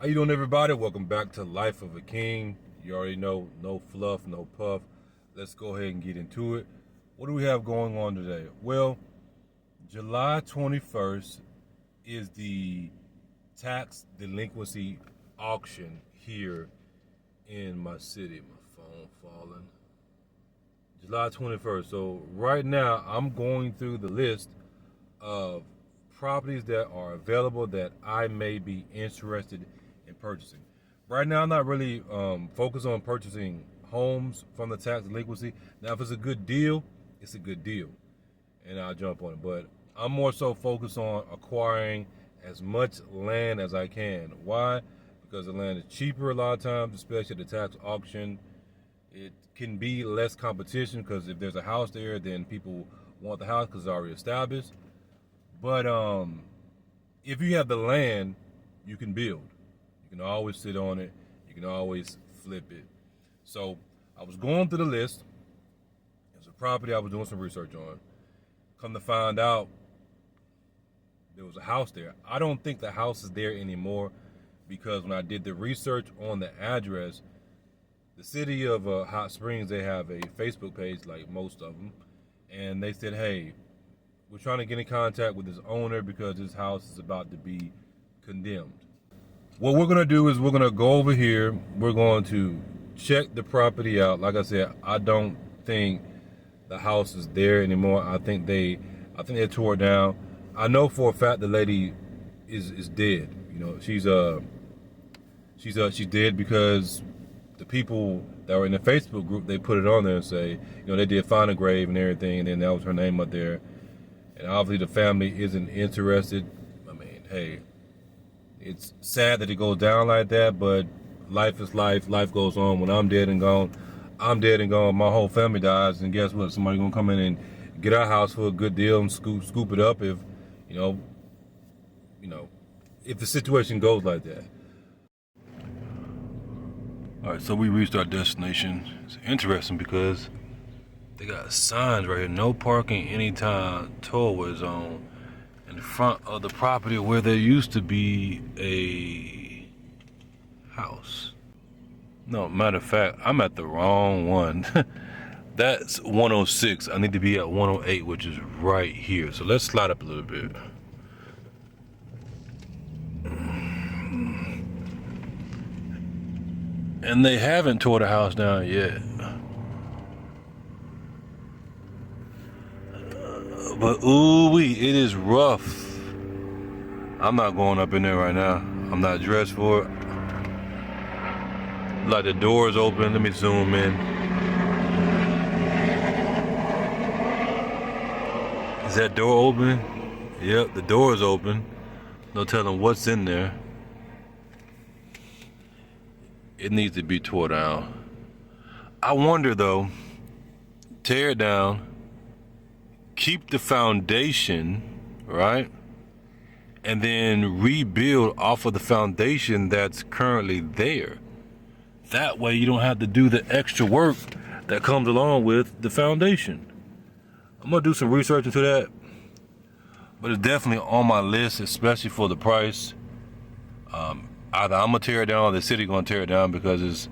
How you doing, everybody? Welcome back to Life of a King. You already know, no fluff, no puff. Let's go ahead and get into it. What do we have going on today? Well, July 21st is the tax delinquency auction here in my city. My phone falling. July 21st. So right now, I'm going through the list of properties that are available that I may be interested in purchasing. Right now, I'm not really focused on purchasing homes from the tax delinquency. Now, if it's a good deal, it's a good deal, and I'll jump on it. But I'm more so focused on acquiring as much land as I can. Why? Because the land is cheaper a lot of times, especially at the tax auction. It can be less competition because if there's a house there, then people want the house because it's already established. But if you have the land, you can build. You can always sit on it. You can always flip it. So I was going through the list. There's a property I was doing some research on. Come to find out, there was a house there. I don't think the house is there anymore because when I did the research on the address, the city of Hot Springs, they have a Facebook page like most of them. And they said, hey, we're trying to get in contact with this owner because this house is about to be condemned. What we're gonna do is we're gonna go over here. We're going to check the property out. Like I said, I don't think the house is there anymore. I think they tore it down. I know for a fact the lady is dead. You know, she's dead because the people that were in the Facebook group, they put it on there and say, you know, they did find a grave and everything, and then that was her name up there. And obviously the family isn't interested. I mean, hey, it's sad that it goes down like that, but life is life. Life goes on. When I'm dead and gone, I'm dead and gone. My whole family dies, and guess what? Somebody gonna come in and get our house for a good deal and scoop it up if, you know, if the situation goes like that. All right, so we reached our destination. It's interesting because they got signs right here: no parking anytime, tollway zone, in front of the property where there used to be a house. No, matter of fact, I'm at the wrong one. That's 106. I need to be at 108, which is right here. So let's slide up a little bit. And they haven't tore the house down yet. But ooh-wee, it is rough. I'm not going up in there right now. I'm not dressed for it. Like the door's open. Let me zoom in. Is that door open? Yep, the door is open. No telling what's in there. It needs to be tore down. I wonder though, tear it down, keep the foundation, right? And then rebuild off of the foundation that's currently there. That way you don't have to do the extra work that comes along with the foundation. I'm gonna do some research into that, but it's definitely on my list, especially for the price. Either I'm gonna tear it down or the city gonna tear it down because it's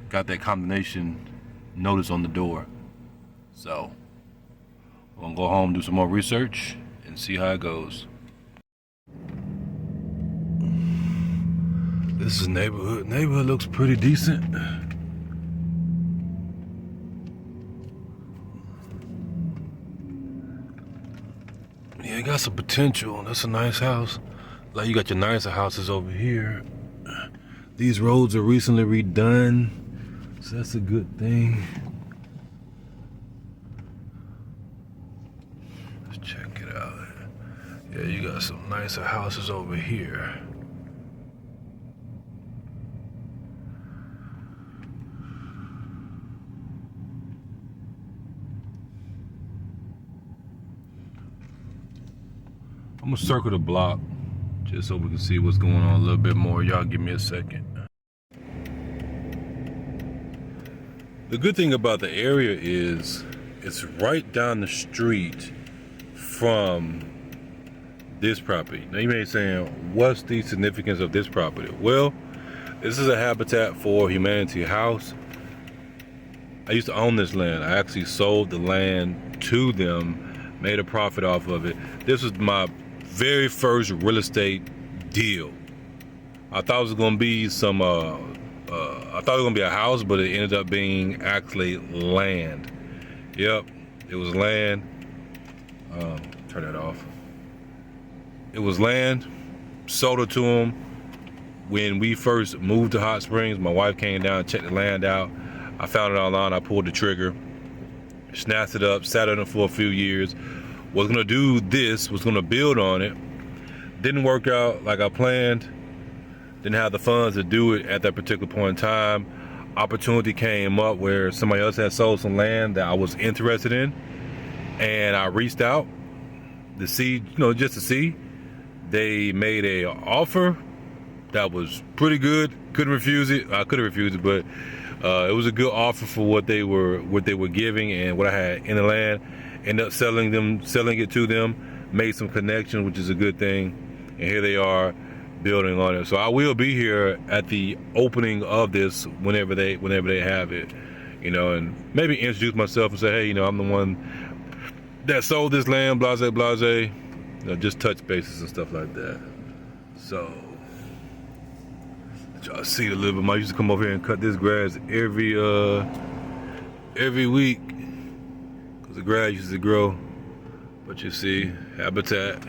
got that condemnation notice on the door. So we're gonna go home, do some more research, and see how it goes. This is neighborhood. Neighborhood looks pretty decent. Yeah, it got some potential. That's a nice house. Like you got your nicer houses over here. These roads are recently redone, so that's a good thing. Let's check it out. Yeah, you got some nicer houses over here. I'm gonna circle the block just so we can see what's going on a little bit more. Y'all give me a second. The good thing about the area is it's right down the street from this property. Now you may be saying, what's the significance of this property? Well, this is a Habitat for Humanity house. I used to own this land. I actually sold the land to them, made a profit off of it. This was my very first real estate deal. I thought it was gonna be some, I thought it was gonna be a house, but it ended up being actually land. Yep, it was land. Turn that off. It was land, sold it to them. When we first moved to Hot Springs, my wife came down, checked the land out. I found it online, I pulled the trigger, snatched it up, sat on it for a few years. Was gonna do this, was gonna build on it. Didn't work out like I planned. Didn't have the funds to do it at that particular point in time. Opportunity came up where somebody else had sold some land that I was interested in. And I reached out to see, just to see. They made a offer that was pretty good. Couldn't refuse it. I couldn't refuse it, but it was a good offer for what they were giving and what I had in the land. Ended up selling it to them. Made some connection, which is a good thing. And here they are, building on it. So I will be here at the opening of this whenever they have it, and maybe introduce myself and say, hey, I'm the one that sold this land, blase blase. Just touch bases and stuff like that. So y'all see it a little bit. I used to come over here and cut this grass every week because the grass used to grow. But you see, Habitat,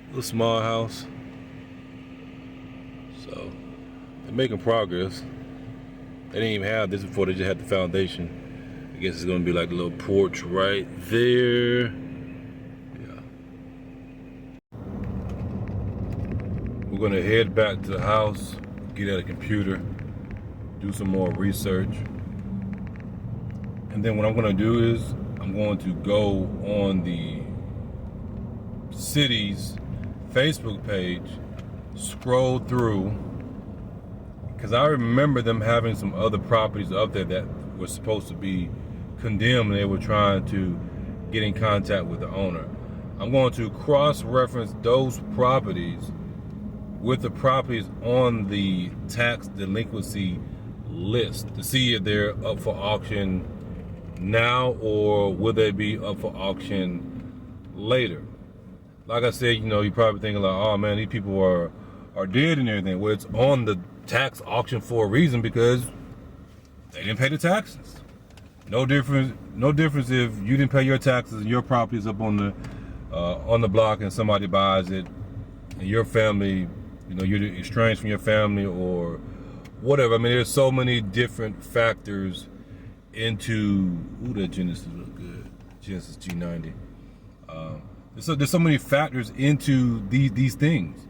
little small house. So they're making progress. They didn't even have this before, they just had the foundation. I guess it's gonna be like a little porch right there. Yeah. We're gonna head back to the house, get at a computer, do some more research. And then what I'm gonna do is I'm going to go on the city's Facebook page, scroll through, because I remember them having some other properties up there that were supposed to be condemned, and they were trying to get in contact with the owner. I'm going to cross-reference those properties with the properties on the tax delinquency list to see if they're up for auction now or will they be up for auction later. Like I said, you're probably thinking like, oh man, these people are dead and everything. Well, it's on the tax auction for a reason, because they didn't pay the taxes. No difference if you didn't pay your taxes and your property is up on the block and somebody buys it and your family, you're estranged from your family or whatever. I mean, there's so many different factors into, that Genesis look good. Genesis G90. There's so many factors into these things.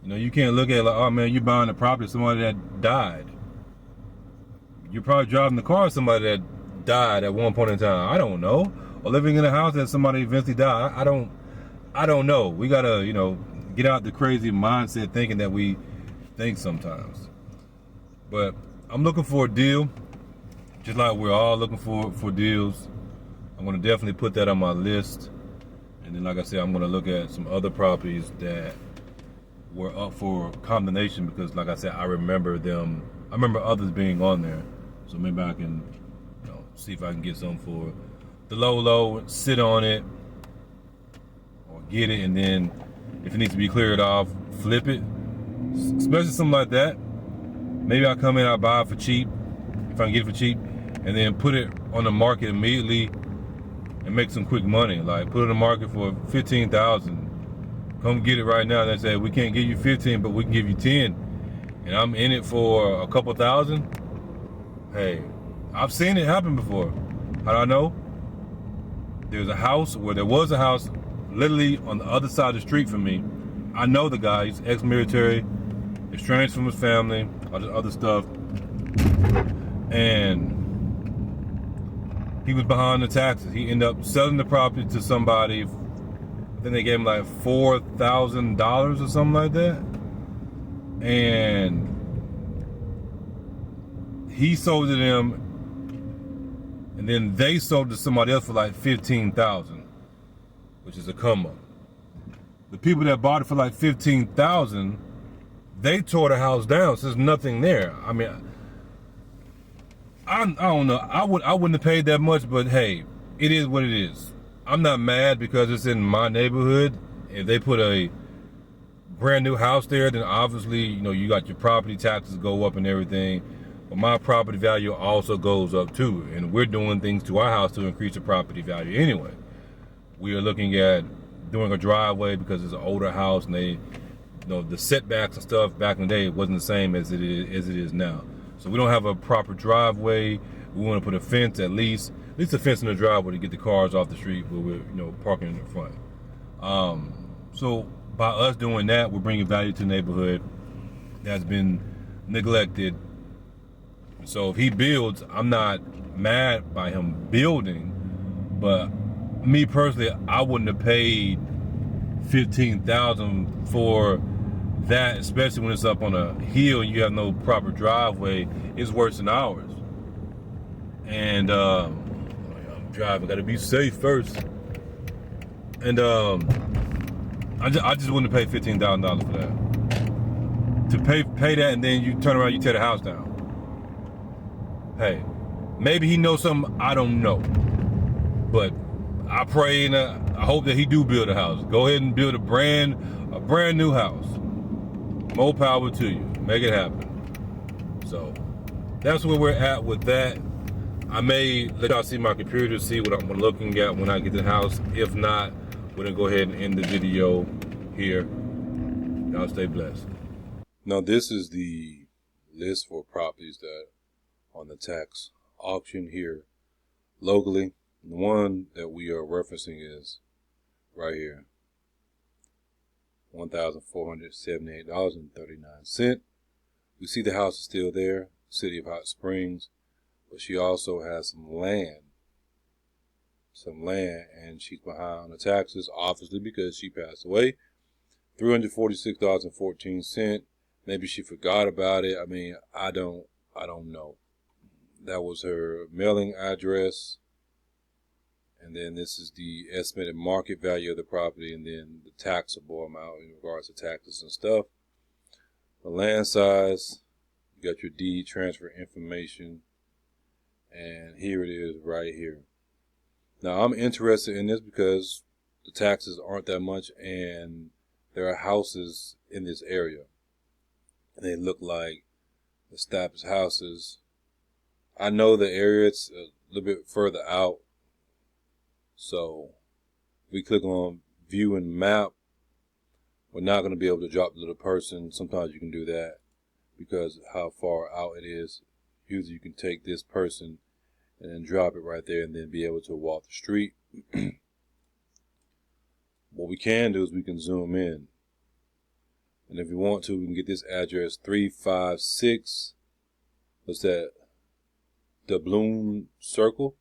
You can't look at it like, oh man, you're buying a property of somebody that died. You're probably driving the car of somebody that died at one point in time. I don't know. Or living in a house that somebody eventually died. I don't know. We gotta, get out the crazy mindset thinking that we think sometimes. But I'm looking for a deal, just like we're all looking for deals. I'm gonna definitely put that on my list. And then, like I said, I'm gonna look at some other properties that were up for condemnation because, like I said, I remember others being on there. So maybe I can, see if I can get some for the low, sit on it, or get it, and then if it needs to be cleared off, flip it. Especially something like that. Maybe I come in, I buy it for cheap, if I can get it for cheap, and then put it on the market immediately and make some quick money. Like put it on the market for $15,000. Come get it right now. They say we can't give you 15, but we can give you 10, and I'm in it for a couple thousand. Hey, I've seen it happen before. How do I know? There was a house literally on the other side of the street from me. I know the guy. He's ex-military, estranged from his family, all this other stuff, and he was behind the taxes. He ended up selling the property to somebody. Then they gave him like $4,000 or something like that. And he sold to them, and then they sold to somebody else for like $15,000, which is a come up. The people that bought it for like 15,000, they tore the house down. So there's nothing there. I mean, I don't know. I wouldn't have paid that much, but hey, it is what it is. I'm not mad because it's in my neighborhood. If they put a brand new house there, then obviously, you got your property taxes go up and everything. But my property value also goes up too. And we're doing things to our house to increase the property value anyway. We are looking at doing a driveway because it's an older house, and they, the setbacks and stuff back in the day wasn't the same as it is now. So we don't have a proper driveway. We want to put a fence, at least a fence in the driveway to get the cars off the street where we're parking in the front. So by us doing that, we're bringing value to the neighborhood that's been neglected. So if he builds, I'm not mad by him building, but me personally, I wouldn't have paid $15,000 for that, especially when it's up on a hill and you have no proper driveway. It's worse than ours. And I'm driving, gotta be safe first. And I just wouldn't have paid $15,000 for that. To pay that, and then you turn around, you tear the house down. Hey, maybe he knows something I don't know, but I pray and I hope that he do build a house. Go ahead and build a brand new house. More power to you. Make it happen. So that's where we're at with that. I may let y'all see my computer, see what I'm looking at when I get to the house. If not, we're gonna go ahead and end the video here. Y'all stay blessed. Now this is the list for properties that on the tax auction here locally. The one that we are referencing is right here, $1,478.39. We see the house is still there, City of Hot Springs, but she also has some land, and she's behind on the taxes, obviously because she passed away. $346.14. Maybe she forgot about it. I mean, I don't know. That was her mailing address. And then this is the estimated market value of the property, and then the taxable amount in regards to taxes and stuff. The land size, you got your deed transfer information, and here it is right here. Now I'm interested in this because the taxes aren't that much, and there are houses in this area, and they look like established houses. I know the area, it's a little bit further out. So we click on view and map. We're not going to be able to drop the little person. Sometimes you can do that because how far out it is. Usually you can take this person and then drop it right there and then be able to walk the street. What we can do is we can zoom in. And if we want to, we can get this address 356. What's that? The Bloom Circle.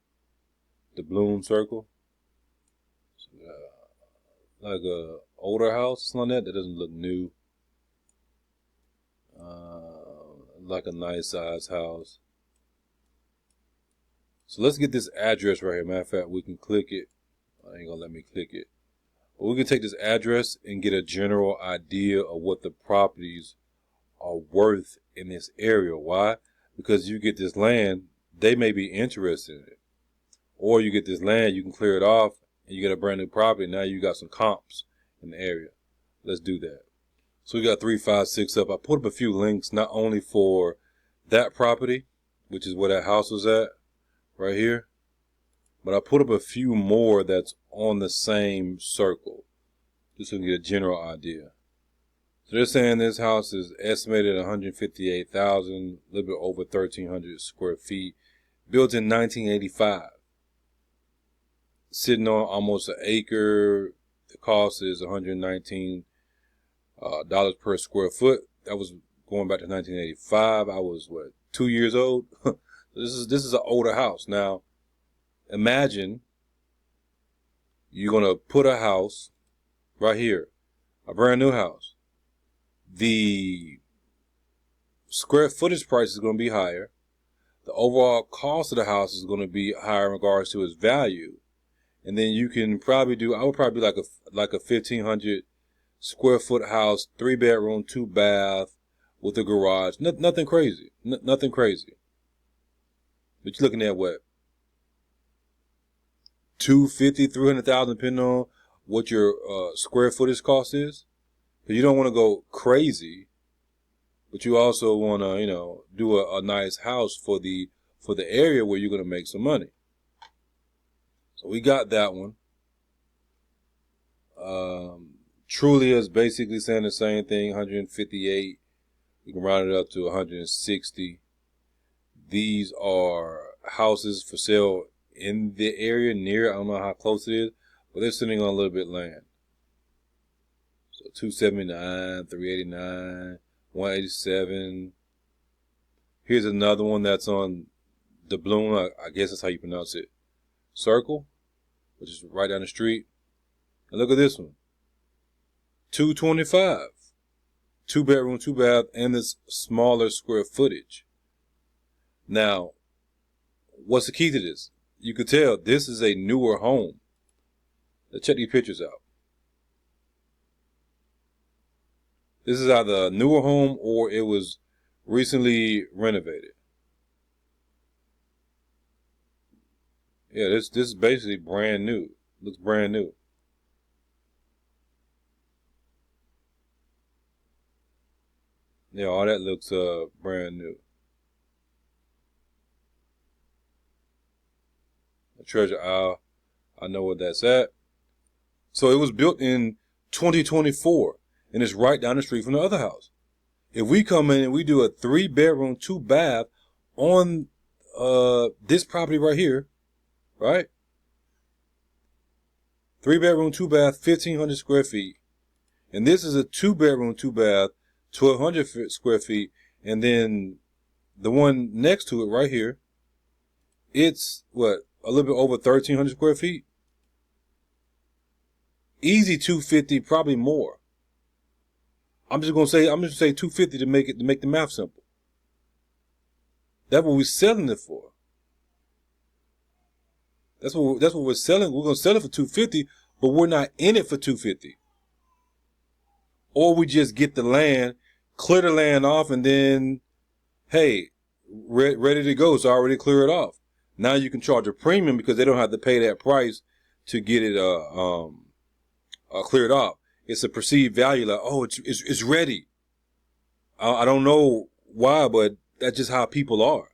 The Bloom Circle. Like a older house, something like that doesn't look new. Like a nice size house. So let's get this address right here. Matter of fact, we can click it. I ain't gonna let me click it. But we can take this address and get a general idea of what the properties are worth in this area. Why? Because you get this land, they may be interested in it. Or you get this land, you can clear it off, and you get a brand new property. Now you got some comps in the area. Let's do that. So we got 356 up. I put up a few links, not only for that property, which is where that house was at, right here, but I put up a few more that's on the same circle, just so we can get a general idea. So they're saying this house is estimated at $158,000, a little bit over 1,300 square feet, built in 1985. Sitting on almost an acre. The cost is $119 per square foot. That was going back to 1985. I was 2 years old. This is an older house. Now, imagine you're gonna put a house right here, a brand new house. The square footage price is gonna be higher. The overall cost of the house is gonna be higher in regards to its value. And then you can probably do, I would probably do like a $1,500 square foot house, 3-bedroom, 2-bath with a garage. Nothing crazy. Nothing crazy. But you're looking at what? 250, 300,000, depending on what your square footage cost is. Because you don't want to go crazy, but you also want to, do a nice house for the area where you're going to make some money. So we got that one. Trulia is basically saying the same thing, 158. You can round it up to 160. These are houses for sale in the area near. I don't know how close it is, but they're sitting on a little bit of land. So 279, 389, 187. Here's another one that's on the Bloom. I guess that's how you pronounce it. Circle, which is right down the street. And look at this one. 225. 2-bedroom, 2-bath, and this smaller square footage. Now, what's the key to this? You could tell this is a newer home. Let's check these pictures out. This is either a newer home or it was recently renovated. Yeah, this is basically brand new. Looks brand new. Yeah, all that looks brand new. The Treasure Isle, I know where that's at. So it was built in 2024, and it's right down the street from the other house. If we come in and we do a 3-bedroom, 2-bath on this property right here, right? 3-bedroom, 2-bath, 1,500 square feet. And this is a 2-bedroom, 2-bath, 1,200 square feet. And then the one next to it right here, it's what, a little bit over 1,300 square feet. Easy 250, probably more. I'm just gonna say 250 to make the math simple. That's what we're selling it for. That's what we're selling. We're gonna sell it for 250, but we're not in it for 250. Or we just get the land, clear the land off, and then, hey, ready to go. It's already cleared off. Now you can charge a premium because they don't have to pay that price to get it cleared off. It's a perceived value, like, oh, it's ready. I don't know why, but that's just how people are.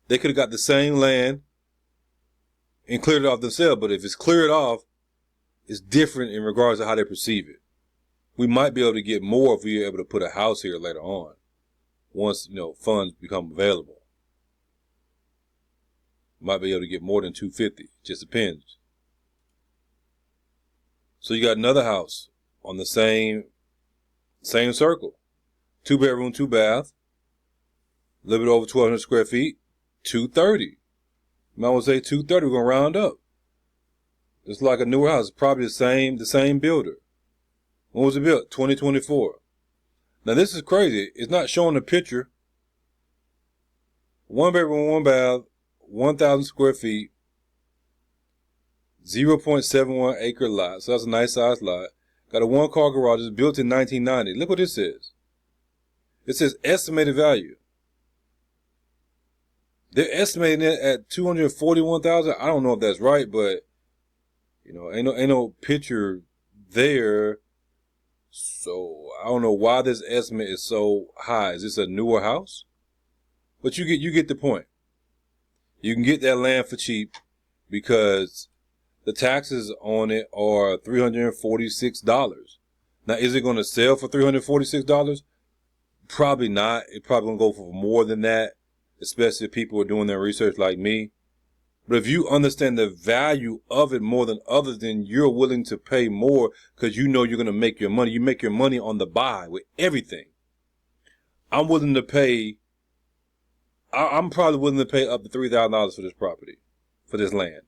They could have got the same land and cleared it off themselves, but if it's cleared off, it's different in regards to how they perceive it. We might be able to get more if we're able to put a house here later on, once funds become available. Might be able to get more than 250. Just depends. So you got another house on the same circle. 2-bedroom, 2-bath, a little bit over 1,200 square feet, 230. Might want to say 230. We're gonna round up. It's like a newer house. It's probably the same builder. When was it built? 2024. Now this is crazy. It's not showing a picture. 1-bedroom, 1-bath, 1,000 square feet, 0.71 acre lot. So that's a nice size lot. Got a 1-car garage. It's built in 1990. Look what this says. It says estimated value. They're estimating it at $241,000. I don't know if that's right, but ain't no picture there. So I don't know why this estimate is so high. Is this a newer house? But you get the point. You can get that land for cheap because the taxes on it are $346. Now, is it going to sell for $346? Probably not. It's probably going to go for more than that, especially if people are doing their research like me. But if you understand the value of it more than others, then you're willing to pay more because you're going to make your money. You make your money on the buy with everything. I'm willing to pay. I'm probably willing to pay up to $3,000 for this property, for this land.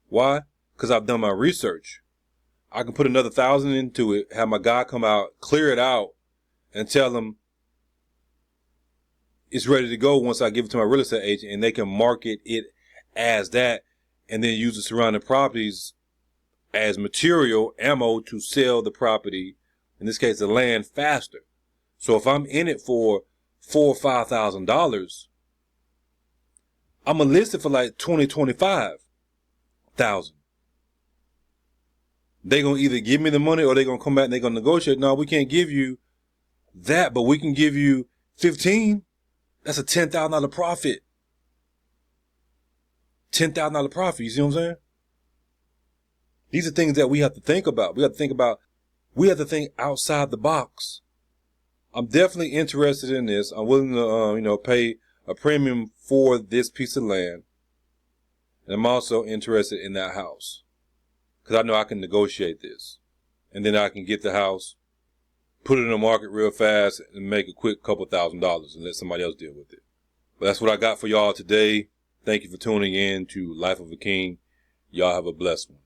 Why? Because I've done my research. I can put another $1,000 into it, have my guy come out, clear it out, and tell them it's ready to go once I give it to my real estate agent, and they can market it as that and then use the surrounding properties as material ammo to sell the property, in this case the land, faster. So if I'm in it for $4,000 or $5,000, I'm gonna list it for like $20,000-$25,000. They're gonna either give me the money or they're gonna come back and they're gonna negotiate. No, we can't give you that, but we can give you 15. That's a $10,000 profit. $10,000 profit. You see what I'm saying? These are things that we have to think about. We have to think outside the box. I'm definitely interested in this. I'm willing to, pay a premium for this piece of land. And I'm also interested in that house, because I know I can negotiate this. And then I can get the house, put it in the market real fast, and make a quick couple $1,000s and let somebody else deal with it. But that's what I got for y'all today. Thank you for tuning in to Life of a King. Y'all have a blessed one.